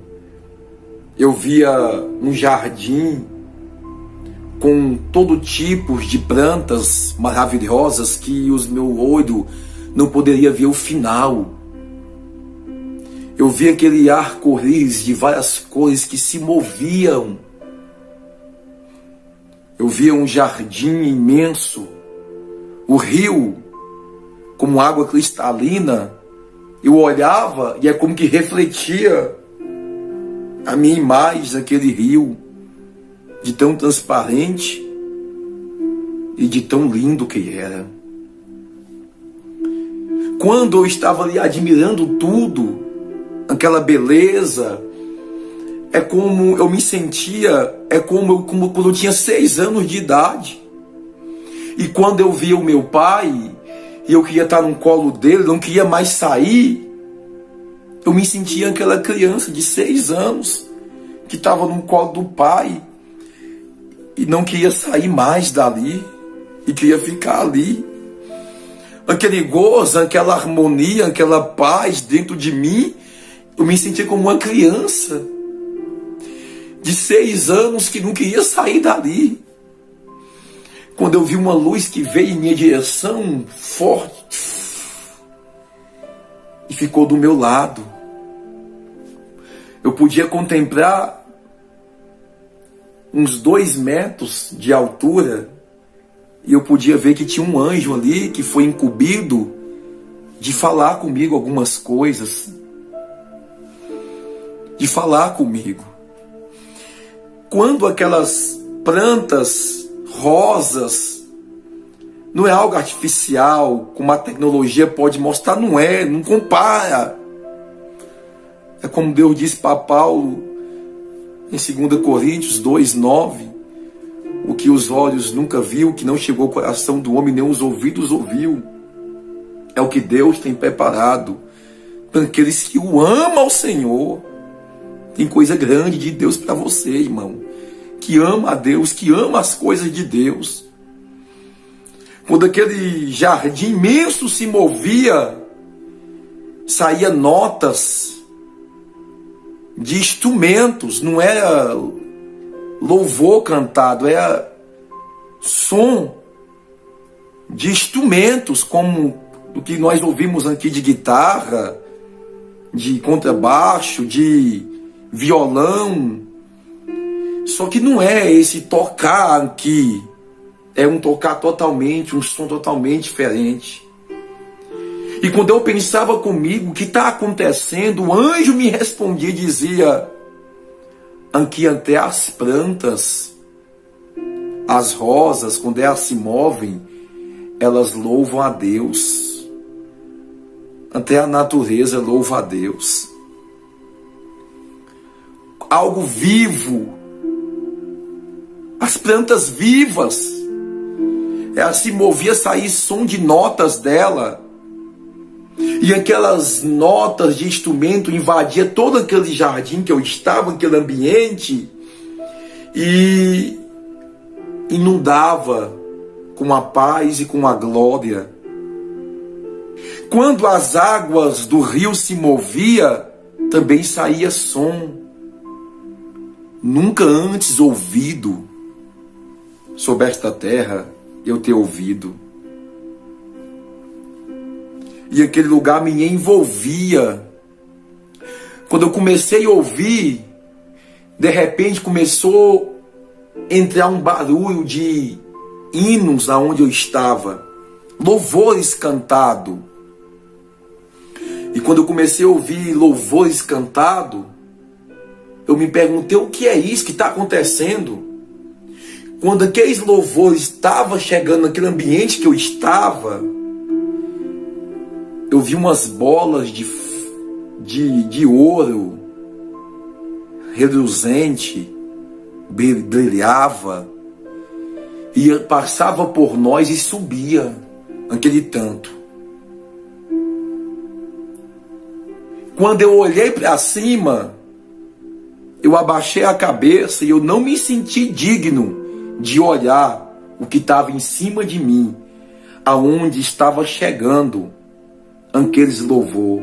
eu via um jardim com todo tipo de plantas maravilhosas que os meus olhos não poderia ver o final. Eu via aquele arco-íris de várias cores que se moviam. Eu via um jardim imenso, o rio como água cristalina. Eu olhava e é como que refletia a minha imagem naquele rio, de tão transparente e de tão lindo que era. Quando eu estava ali admirando tudo, aquela beleza, é como eu me sentia, como quando eu tinha 6 anos de idade. E quando eu via o meu pai, e eu queria estar no colo dele, não queria mais sair, eu me sentia aquela criança de 6 anos, que estava no colo do pai, e não queria sair mais dali, e queria ficar ali. Aquele gozo, aquela harmonia, aquela paz dentro de mim, eu me sentia como uma criança de 6 anos que não queria sair dali. Quando eu vi uma luz que veio em minha direção, forte, e ficou do meu lado. Eu podia contemplar uns 2 metros de altura, e eu podia ver que tinha um anjo ali que foi incumbido de falar comigo algumas coisas, de falar comigo. Quando aquelas plantas rosas, não é algo artificial, como a tecnologia pode mostrar, não compara. É como Deus disse para Paulo em 2 Coríntios 2:9, o que os olhos nunca viu, o que não chegou ao coração do homem, nem os ouvidos ouviu, é o que Deus tem preparado para aqueles que o amam ao Senhor. Tem coisa grande de Deus para você, irmão, que ama a Deus, que ama as coisas de Deus. Quando aquele jardim imenso se movia, saía notas de instrumentos, não era louvor cantado, era som de instrumentos, como o que nós ouvimos aqui de guitarra, de contrabaixo, de violão. Só que não é esse tocar aqui, é um tocar totalmente, um som totalmente diferente. E quando eu pensava comigo, o que está acontecendo, o anjo me respondia e dizia: aqui até as plantas, as rosas, quando elas se movem, elas louvam a Deus. Até a natureza louva a Deus. Algo vivo, as plantas vivas, ela se movia, saía som de notas dela, e aquelas notas de instrumento invadia todo aquele jardim que eu estava, aquele ambiente, e inundava com a paz e com a glória. Quando as águas do rio se moviam, também saía som, nunca antes ouvido sobre esta terra eu ter ouvido. E aquele lugar me envolvia. Quando eu comecei a ouvir, de repente começou a entrar um barulho de hinos aonde eu estava, louvores cantados. E quando eu comecei a ouvir louvores cantados, eu me perguntei: o que é isso que está acontecendo? Quando aqueles louvores estavam chegando naquele ambiente que eu estava, eu vi umas bolas de ouro reluzente, brilhava, e passava por nós e subia aquele tanto. Quando eu olhei para cima, eu abaixei a cabeça e eu não me senti digno de olhar o que estava em cima de mim, aonde estava chegando aqueles louvor.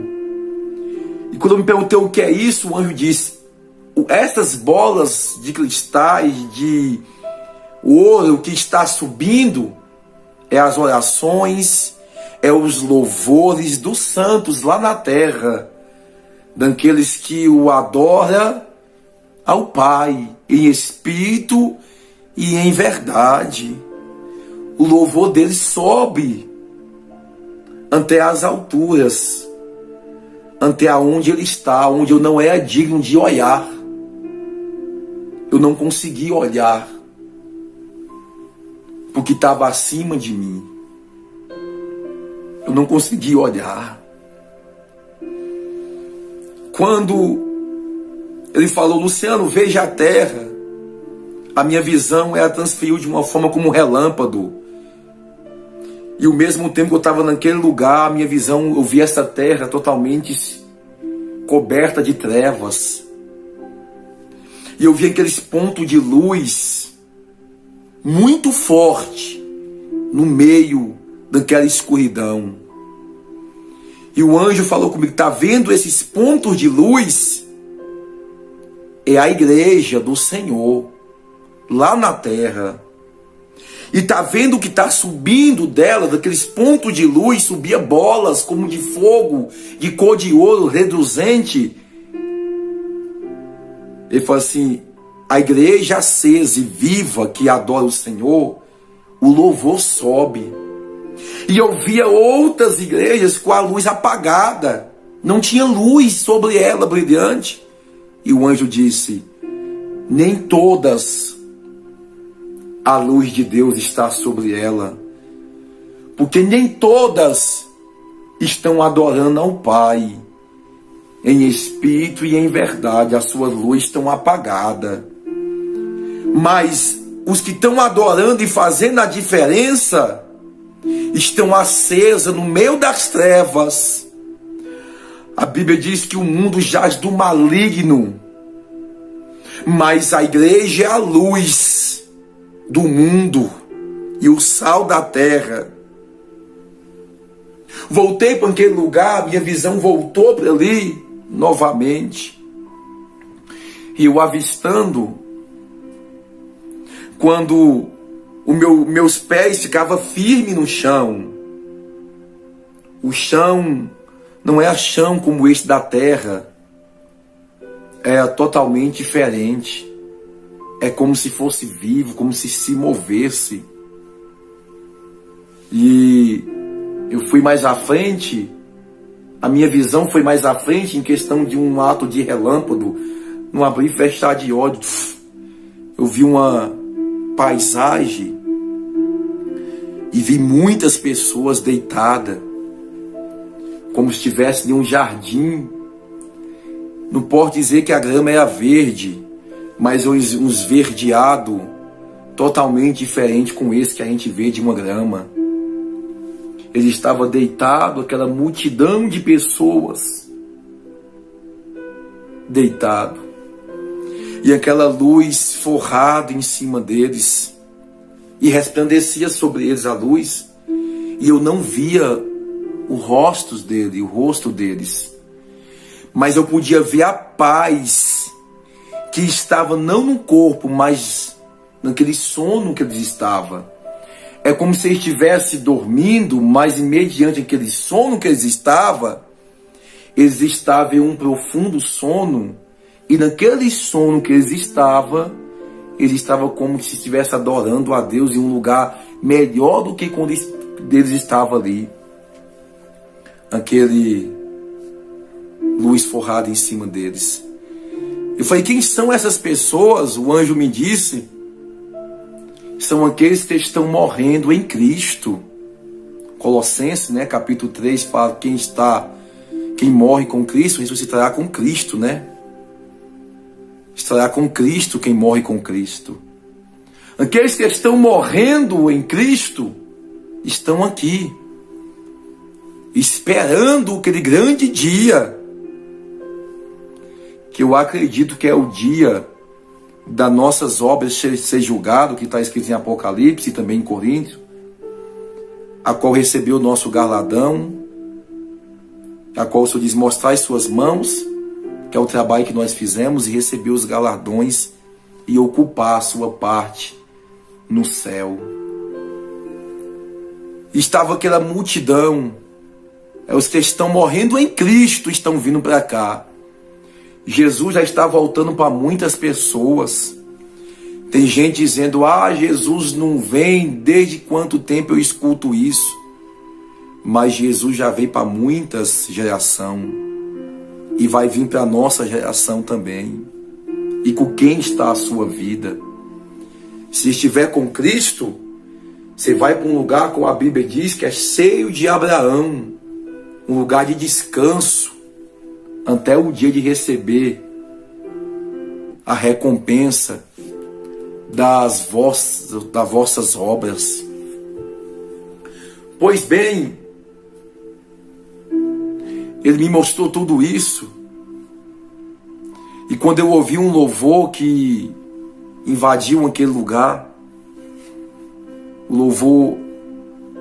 E quando eu me perguntei o que é isso, o anjo disse: essas bolas de cristais, de ouro que está subindo, é as orações, é os louvores dos santos lá na terra, daqueles que o adoram ao Pai, em espírito e em verdade. O louvor deles sobe até as alturas, até onde ele está, onde eu não era digno de olhar. Eu não consegui olhar, porque estava acima de mim. Eu não consegui olhar. Quando ele falou: Luciano, veja a terra, a minha visão ela transferiu de uma forma como um relâmpago. E ao mesmo tempo que eu estava naquele lugar, a minha visão, eu vi essa terra totalmente coberta de trevas. E eu vi aqueles pontos de luz muito forte no meio daquela escuridão. E o anjo falou comigo: está vendo esses pontos de luz? É a igreja do Senhor lá na terra. e tá vendo que tá subindo dela, daqueles pontos de luz, subia bolas como de fogo, de cor de ouro, reluzente. Ele falou assim: a igreja acesa e viva que adora o Senhor, o louvor sobe. E eu via outras igrejas com a luz apagada, não tinha luz sobre ela brilhante. E o anjo disse: nem todas a luz de Deus está sobre ela, porque nem todas estão adorando ao Pai em espírito e em verdade. As suas luzes estão apagadas, mas os que estão adorando e fazendo a diferença estão acesas no meio das trevas. A Bíblia diz que o mundo jaz do maligno, mas a igreja é a luz do mundo e o sal da terra. Voltei para aquele lugar, minha visão voltou para ali novamente. E eu avistando, quando meus pés ficavam firmes no chão. O chão não é chão como este da terra, é totalmente diferente. É como se fosse vivo, como se movesse. E eu fui mais à frente, a minha visão foi mais à frente em questão de um ato de relâmpago, num abrir e fechar de olho. Eu vi uma paisagem e vi muitas pessoas deitadas, como se estivesse em um jardim. Não posso dizer que a grama era verde, mas uns verdeados totalmente diferente com esse que a gente vê de uma grama. Ele estava deitado, aquela multidão de pessoas deitado, e aquela luz forrada em cima deles, e resplandecia sobre eles a luz, e eu não via o rosto deles, mas eu podia ver a paz que estava não no corpo, mas naquele sono que eles estavam. É como se eles estivessem dormindo, mas mediante aquele sono que eles estavam em um profundo sono, e naquele sono que eles estavam como se estivessem adorando a Deus em um lugar melhor do que quando eles estavam ali. Aquele luz forrada em cima deles. Eu falei: quem são essas pessoas? O anjo me disse: são aqueles que estão morrendo em Cristo. Colossenses, capítulo 3, fala que quem morre com Cristo ressuscitará com Cristo, Estará com Cristo quem morre com Cristo. Aqueles que estão morrendo em Cristo estão aqui, esperando aquele grande dia, que eu acredito que é o dia das nossas obras ser julgado, que está escrito em Apocalipse e também em Coríntios, a qual recebeu o nosso galardão, a qual o Senhor diz: mostrai suas mãos, que é o trabalho que nós fizemos, e receber os galardões e ocupar a sua parte no céu. Estava aquela multidão, os que estão morrendo em Cristo estão vindo para cá. Jesus já está voltando para muitas pessoas. Tem gente dizendo: Jesus não vem, desde quanto tempo eu escuto isso? Mas Jesus já veio para muitas gerações, e vai vir para a nossa geração também. E com quem está a sua vida? Se estiver com Cristo, você vai para um lugar, como a Bíblia diz, que é cheio de Abraão, um lugar de descanso, até o dia de receber a recompensa das vossas obras. Pois bem, ele me mostrou tudo isso, e quando eu ouvi um louvor que invadiu aquele lugar, o louvor: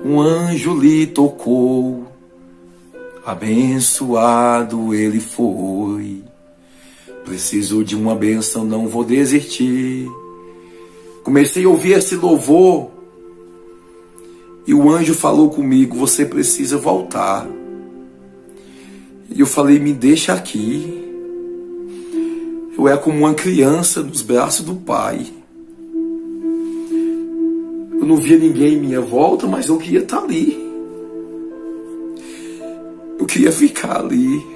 um anjo lhe tocou, abençoado ele foi, preciso de uma bênção, não vou desistir. Comecei a ouvir esse louvor, E o anjo falou comigo: você precisa voltar. E eu falei: me deixa aqui. Eu era como uma criança nos braços do pai. Eu não via ninguém em minha volta, mas eu queria estar ali. Eu queria ficar ali.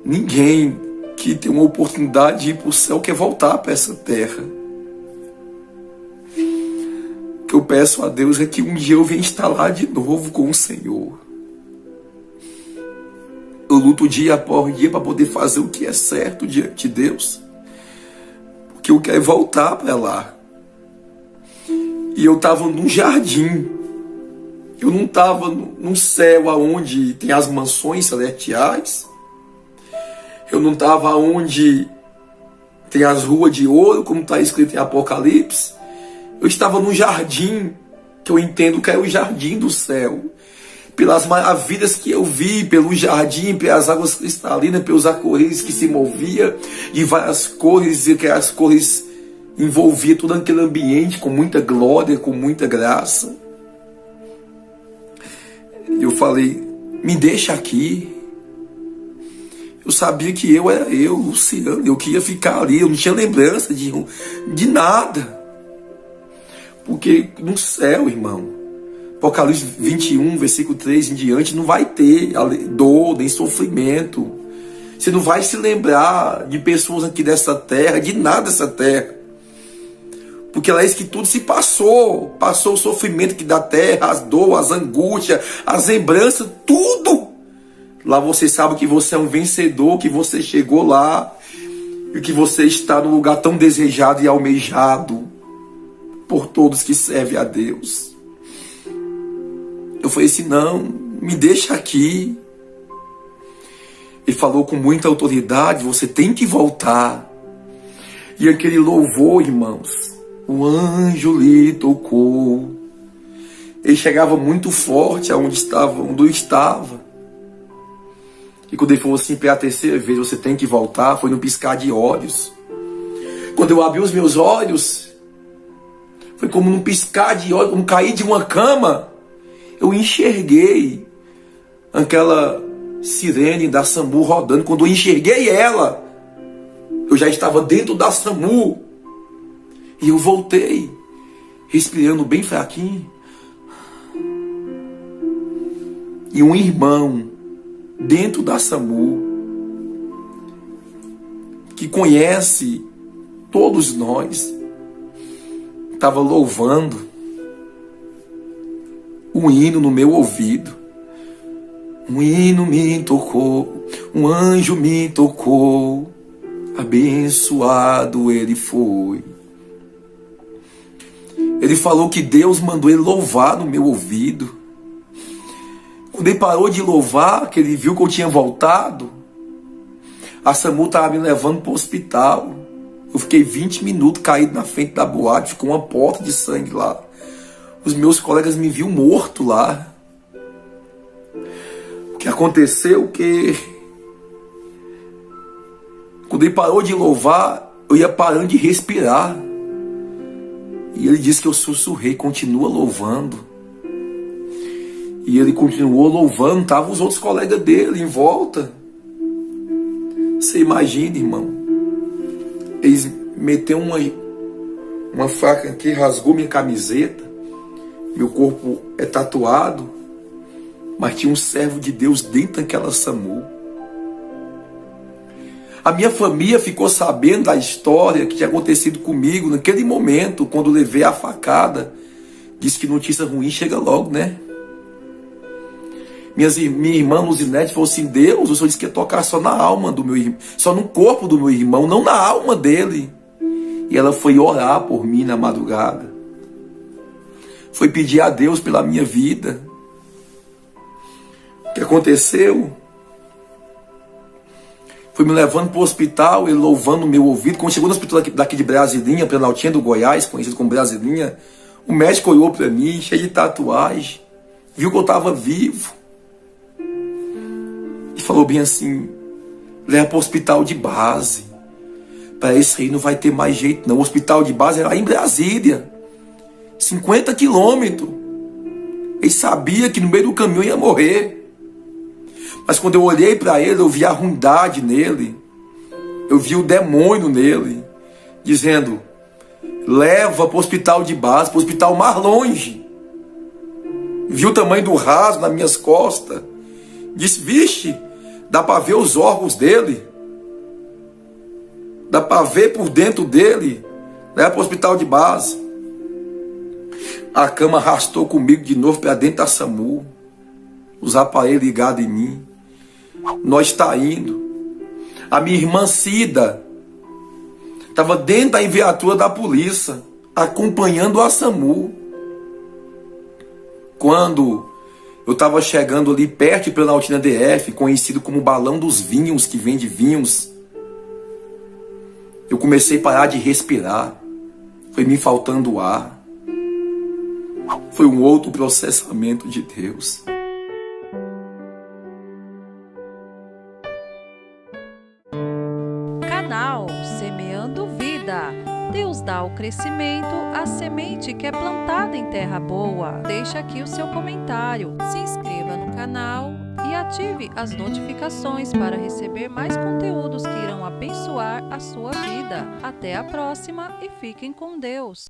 Ninguém que tem uma oportunidade de ir para o céu quer voltar para essa terra. O que eu peço a Deus é que um dia eu venha estar lá de novo com o Senhor. Eu luto dia após dia para poder fazer o que é certo diante de Deus. Porque eu quero voltar para lá. E eu estava num jardim. Eu não estava num céu onde tem as mansões celestiais. Eu não estava onde tem as ruas de ouro, como está escrito em Apocalipse. Eu estava num jardim, que eu entendo que é o jardim do céu. Pelas maravilhas que eu vi, pelo jardim, pelas águas cristalinas, pelos arco-íris que se movia de várias cores, e que as cores envolviam todo aquele ambiente com muita glória, com muita graça. Eu falei: me deixa aqui. Eu sabia que eu era eu, Luciano. Eu queria ficar ali. Eu não tinha lembrança de nada. Porque no céu, irmão, Apocalipse 21, versículo 3 em diante, não vai ter dor, nem sofrimento. Você não vai se lembrar de pessoas aqui dessa terra, de nada dessa terra. Porque lá diz que tudo se passou. Passou o sofrimento que da terra, as dores, as angústias, as lembranças, tudo. Lá você sabe que você é um vencedor, que você chegou lá e que você está num lugar tão desejado e almejado por todos que servem a Deus. Eu falei assim: não, me deixa aqui. Ele falou com muita autoridade: você tem que voltar. E aquele louvor, irmãos, o anjo lhe tocou. Ele chegava muito forte aonde eu estava. E quando ele falou assim pela terceira vez: você tem que voltar, foi no piscar de olhos. Quando eu abri os meus olhos, foi como num piscar de olhos, como cair de uma cama. Eu enxerguei aquela sirene da SAMU rodando. Quando eu enxerguei ela, eu já estava dentro da SAMU. E eu voltei, respirando bem fraquinho. E um irmão dentro da SAMU, que conhece todos nós, estava louvando um hino no meu ouvido. Um hino me tocou, um anjo me tocou, abençoado ele foi. Ele falou que Deus mandou ele louvar no meu ouvido. Quando ele parou de louvar, que ele viu que eu tinha voltado, a SAMU estava me levando para o hospital. Eu fiquei 20 minutos caído na frente da boate, com uma porta de sangue lá. Os meus colegas me viram morto lá. O que aconteceu que quando ele parou de louvar, eu ia parando de respirar. E ele disse que eu sussurrei: continua louvando. E ele continuou louvando, estavam os outros colegas dele em volta. Você imagina, irmão, eles meteram uma faca aqui, rasgou minha camiseta, meu corpo é tatuado, mas tinha um servo de Deus dentro daquela SAMU. A minha família ficou sabendo da história que tinha acontecido comigo naquele momento, quando levei a facada. Diz que notícia ruim chega logo, né? Minha irmã Luzinete falou assim: Deus, o Senhor disse que ia tocar só na alma do meu irmão, só no corpo do meu irmão, não na alma dele. E ela foi orar por mim na madrugada. Foi pedir a Deus pela minha vida. O que aconteceu? Foi me levando para o hospital, ele louvando no meu ouvido. Quando chegou no hospital daqui de Brasilinha, Planaltinha do Goiás, conhecido como Brasilinha, o médico olhou para mim, cheio de tatuagem, viu que eu estava vivo. E falou bem assim: leva para o hospital de base. Para isso aí não vai ter mais jeito não. O hospital de base é lá em Brasília. 50 quilômetros. Ele sabia que no meio do caminho ia morrer. Mas quando eu olhei para ele, eu vi a ruindade nele. Eu vi o demônio nele. Dizendo, leva para o hospital de base, para o hospital mais longe. Vi o tamanho do rasgo nas minhas costas. Disse, vixe, dá para ver os órgãos dele. Dá para ver por dentro dele. Leva para o hospital de base. A cama arrastou comigo de novo para dentro da SAMU. Os aparelhos ligados em mim. Nós está indo. A minha irmã Cida estava dentro da viatura da polícia, acompanhando a SAMU. Quando eu estava chegando ali perto de Planaltina DF, conhecido como Balão dos Vinhos, que vende vinhos, eu comecei a parar de respirar. Foi me faltando ar. Foi um outro processamento de Deus. Canal Semeando Vida. Deus dá o crescimento à semente que é plantada em terra boa. Deixa aqui o seu comentário, se inscreva no canal e ative as notificações para receber mais conteúdos que irão abençoar a sua vida. Até a próxima e fiquem com Deus.